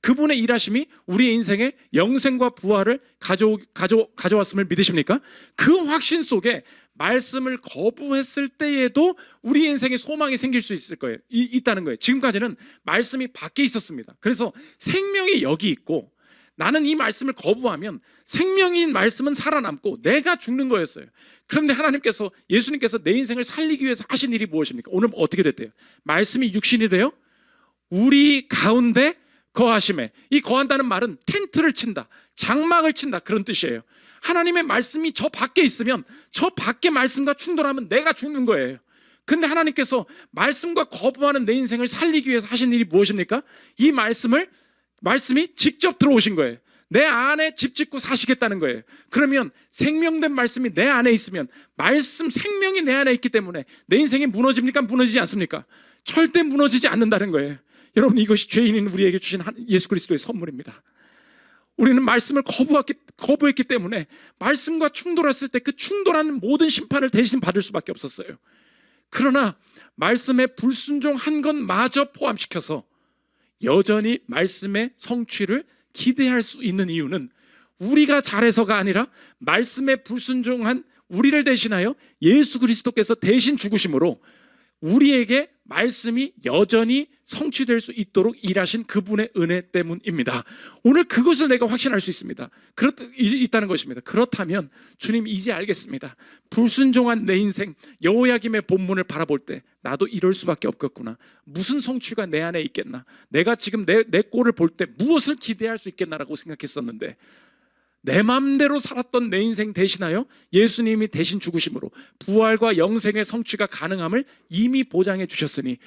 [SPEAKER 1] 그분의 일하심이 우리의 인생에 영생과 부활을 가져왔음을 믿으십니까? 그 확신 속에 말씀을 거부했을 때에도 우리 인생에 소망이 생길 수 있다는 거예요. 지금까지는 말씀이 밖에 있었습니다. 그래서 생명이 여기 있고 나는 이 말씀을 거부하면 생명인 말씀은 살아남고 내가 죽는 거였어요. 그런데 예수님께서 내 인생을 살리기 위해서 하신 일이 무엇입니까? 오늘 어떻게 됐대요? 말씀이 육신이 되어 우리 가운데 거하심에, 이 거한다는 말은 텐트를 친다, 장막을 친다, 그런 뜻이에요. 하나님의 말씀이 저 밖에 있으면 저 밖의 말씀과 충돌하면 내가 죽는 거예요. 근데 하나님께서 말씀과 거부하는 내 인생을 살리기 위해서 하신 일이 무엇입니까? 이 말씀이 직접 들어오신 거예요. 내 안에 집 짓고 사시겠다는 거예요. 그러면 생명된 말씀이 내 안에 있으면 생명이 내 안에 있기 때문에 내 인생이 무너집니까? 무너지지 않습니까? 절대 무너지지 않는다는 거예요. 여러분, 이것이 죄인인 우리에게 주신 예수 그리스도의 선물입니다. 우리는 말씀을 거부했기 때문에 말씀과 충돌했을 때 그 충돌하는 모든 심판을 대신 받을 수밖에 없었어요. 그러나 말씀에 불순종한 것마저 포함시켜서 여전히 말씀의 성취를 기대할 수 있는 이유는 우리가 잘해서가 아니라 말씀에 불순종한 우리를 대신하여 예수 그리스도께서 대신 죽으심으로 우리에게 말씀이 여전히 성취될 수 있도록 일하신 그분의 은혜 때문입니다. 오늘 그것을 내가 확신할 수 있다는 것입니다. 그렇다면 주님, 이제 알겠습니다. 불순종한 내 인생, 여호야김의 본문을 바라볼 때 나도 이럴 수밖에 없겠구나. 무슨 성취가 내 안에 있겠나? 내가 지금 내 꼴을 볼 때 무엇을 기대할 수 있겠나라고 생각했었는데 내 마음대로 살았던 내 인생 대신하여 예수님이 대신 죽으심으로 부활과 영생의 성취가 가능함을 이미 보장해 주셨으니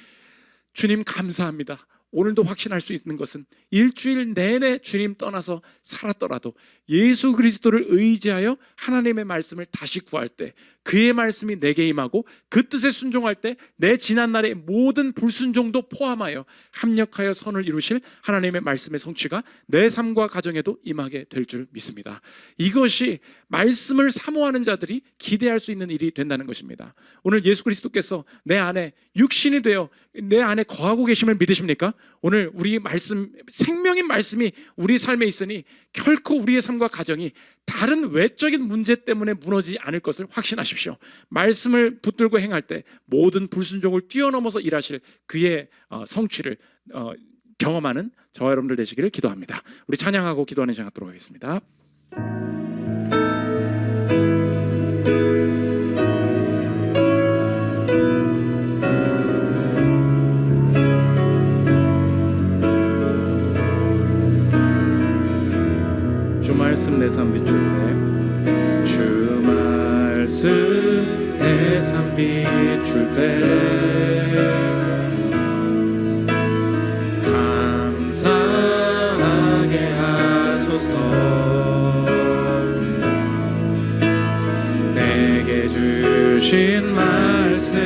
[SPEAKER 1] 주님 감사합니다. 오늘도 확신할 수 있는 것은 일주일 내내 주님 떠나서 살았더라도 예수 그리스도를 의지하여 하나님의 말씀을 다시 구할 때 그의 말씀이 내게 임하고 그 뜻에 순종할 때 내 지난날의 모든 불순종도 포함하여 합력하여 선을 이루실 하나님의 말씀의 성취가 내 삶과 가정에도 임하게 될 줄 믿습니다. 이것이 말씀을 사모하는 자들이 기대할 수 있는 일이 된다는 것입니다. 오늘 예수 그리스도께서 내 안에 육신이 되어 내 안에 거하고 계심을 믿으십니까? 오늘 우리 말씀, 생명인 말씀이 우리 삶에 있으니 결코 우리의 삶과 가정이 다른 외적인 문제 때문에 무너지지 않을 것을 확신하십시오. 말씀을 붙들고 행할 때 모든 불순종을 뛰어넘어서 일하실 그의 성취를 경험하는 저와 여러분들 되시기를 기도합니다. 우리 찬양하고 기도하는 시간 갖도록 하겠습니다. 주 말씀 내 삶 비출 때, 주 말씀 내 삶 비출 때 감사하게 하소서. 내게 주신 말씀,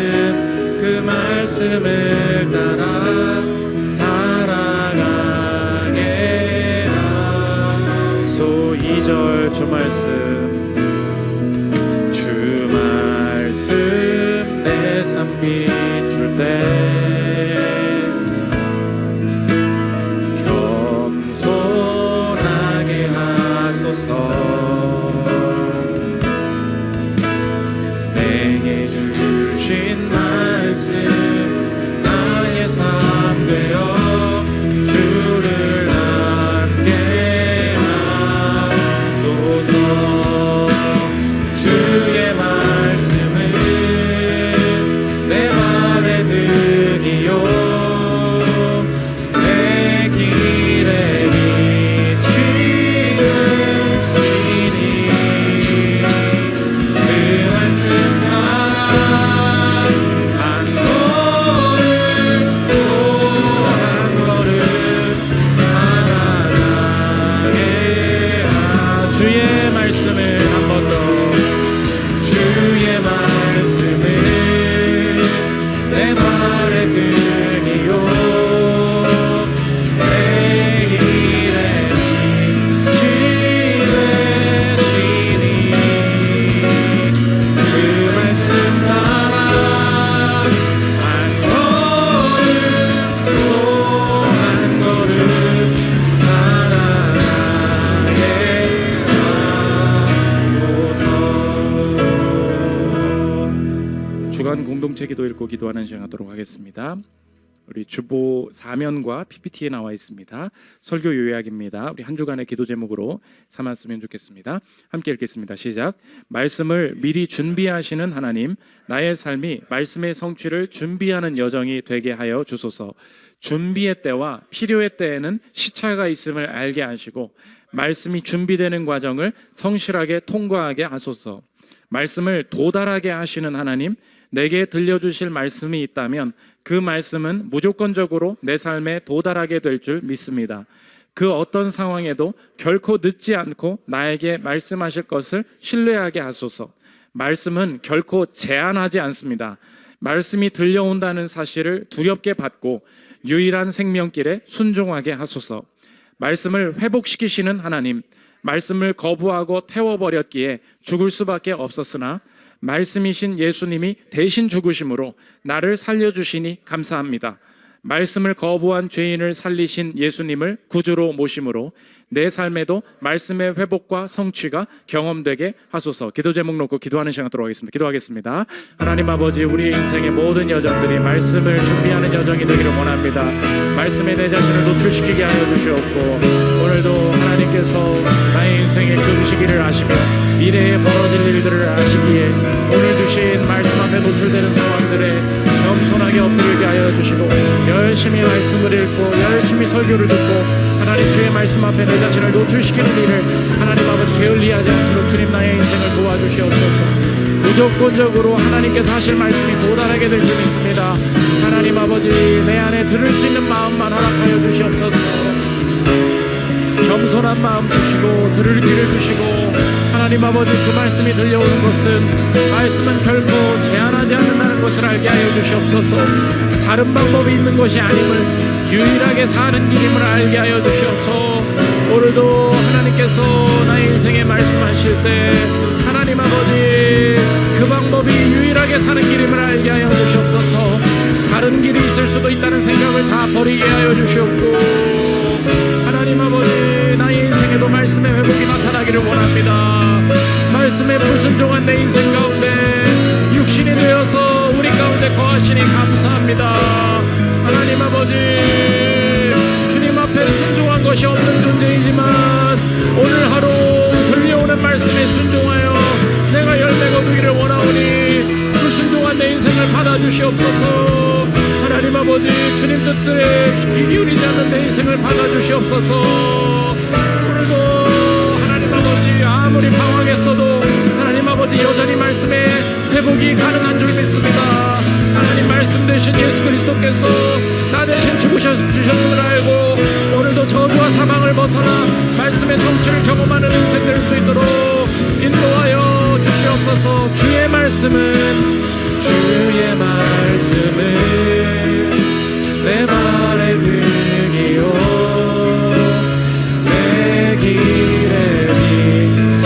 [SPEAKER 1] 그 말씀을 따라 살아가게 하소. 2절 주 말씀, 주 말씀 내 삶 비출 때 겸손하게 하소서. 내게 주신 말씀 나의 삶 되어 주를 함께 하소서. 주의 말씀은 내 발의 등이요 내 길에 비치는 신이. 그 말씀 따라 한 걸음 또 한 걸음 살아가게 하소서. 주의 말씀을 한 번 더, 주의 말씀은 내 발의 등이요 내 길에 비치는 신이. 그 말씀 따라 한 걸음 또 한 걸음 살아가게 하소서. 주간 공동체 기도 읽고 기도하는 시간 하도록 하겠습니다. 우리 주보 사면과 PPT에 나와 있습니다. 설교 요약입니다. 우리 한 주간의 기도 제목으로 삼았으면 좋겠습니다. 함께 읽겠습니다. 시작. 말씀을 미리 준비하시는 하나님, 나의 삶이 말씀의 성취를 준비하는 여정이 되게 하여 주소서. 준비의 때와 필요의 때에는 시차가 있음을 알게 하시고 말씀이 준비되는 과정을 성실하게 통과하게 하소서. 말씀을 도달하게 하시는 하나님, 내게 들려주실 말씀이 있다면 그 말씀은 무조건적으로 내 삶에 도달하게 될 줄 믿습니다. 그 어떤 상황에도 결코 늦지 않고 나에게 말씀하실 것을 신뢰하게 하소서. 말씀은 결코 제한하지 않습니다. 말씀이 들려온다는 사실을 두렵게 받고 유일한 생명길에 순종하게 하소서. 말씀을 회복시키시는 하나님, 말씀을 거부하고 태워버렸기에 죽을 수밖에 없었으나 말씀이신 예수님이 대신 죽으심으로 나를 살려주시니 감사합니다. 말씀을 거부한 죄인을 살리신 예수님을 구주로 모심으로 내 삶에도 말씀의 회복과 성취가 경험되게 하소서. 기도 제목 놓고 기도하는 시간 갖도록 하겠습니다. 기도하겠습니다. 하나님 아버지, 우리의 인생의 모든 여정들이 말씀을 준비하는 여정이 되기를 원합니다. 말씀에 내 자신을 노출시키게 하여 주시옵고, 오늘도 하나님께서 나의 인생의 그 시기를 아시며 미래에 벌어질 일들을 아시기에 오늘 주신 말씀 앞에 노출되는 상황들에 겸손하게 엎드리게 하여 주시고, 열심히 말씀을 읽고 열심히 설교를 듣고 하나님 주의 말씀 앞에 내 자신을 노출시키는 일을 하나님 아버지 게을리하지 않도록 주님 나의 인생을 도와주시옵소서. 무조건적으로 하나님께서 하실 말씀이 도달하게 될 줄 믿습니다. 하나님 아버지, 내 안에 들을 수 있는 마음만 허락하여 주시옵소서. 겸손한 마음 주시고 들을 귀를 주시고, 하나님 아버지, 그 말씀이 들려오는 것은 말씀은 결코 제한하지 않는다는 것을 알게 하여 주시옵소서. 다른 방법이 있는 것이 아님을, 유일하게 사는 길임을 알게 하여 주시옵소서. 오늘도 하나님께서 나의 인생에 말씀하실 때 하나님 아버지, 그 방법이 유일하게 사는 길임을 알게 하여 주시옵소서. 다른 길이 있을 수도 있다는 생각을 다 버리게 하여 주시옵고, 하나님 아버지, 나의 인생에도 말씀의 회복이 나타나기를 원합니다. 말씀에 불순종한 내 인생 가운데 육신이 되어서 우리 가운데 거하시니 감사합니다. 하나님 아버지, 주님 앞에 순종한 것이 없는 존재이지만 오늘 하루 들려오는 말씀에 순종하여 내가 열매 거두기를 원하오니 그 순종한 내 인생을 받아주시옵소서. 하나님 아버지, 주님 뜻대로 귀 기울이지 않는 내 인생을 받아주시옵소서. 오늘도 능력이 가능한 줄 믿습니다. 하나님 말씀 되신 예수 그리스도께서 나 대신 죽으셨음을 알고 오늘도 저주와 사망을 벗어나 말씀의 성취를 경험하는 인생 될 수 있도록 인도하여 주시옵소서. 주의 말씀은 내 발의 등이요 내 길의 빛이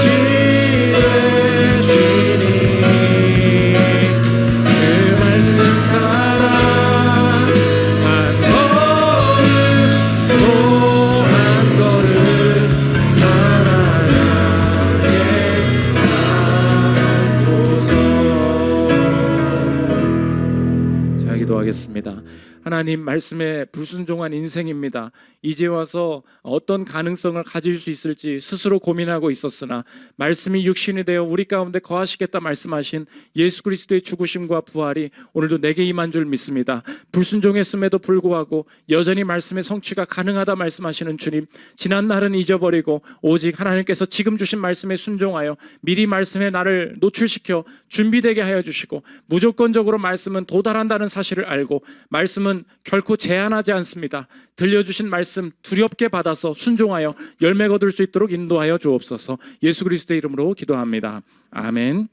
[SPEAKER 1] 되시니 그 말씀 따라 한 걸음 또 한 걸음 살아가게 하소서. 자, 기도하겠습니다. 하나님 말씀에 불순종한 인생입니다. 이제 와서 어떤 가능성을 가질 수 있을지 스스로 고민하고 있었으나 말씀이 육신이 되어 우리 가운데 거하시겠다 말씀하신 예수 그리스도의 죽으심과 부활이 오늘도 내게 임한 줄 믿습니다. 불순종했음에도 불구하고 여전히 말씀의 성취가 가능하다 말씀하시는 주님, 지난 날은 잊어버리고 오직 하나님께서 지금 주신 말씀에 순종하여 미리 말씀에 나를 노출시켜 준비되게 하여 주시고 무조건적으로 말씀은 도달한다는 사실을 알고 말씀은 결코 제한하지 않습니다. 들려주신 말씀 두렵게 받아서 순종하여 열매 거둘 수 있도록 인도하여 주옵소서. 예수 그리스도의 이름으로 기도합니다. 아멘.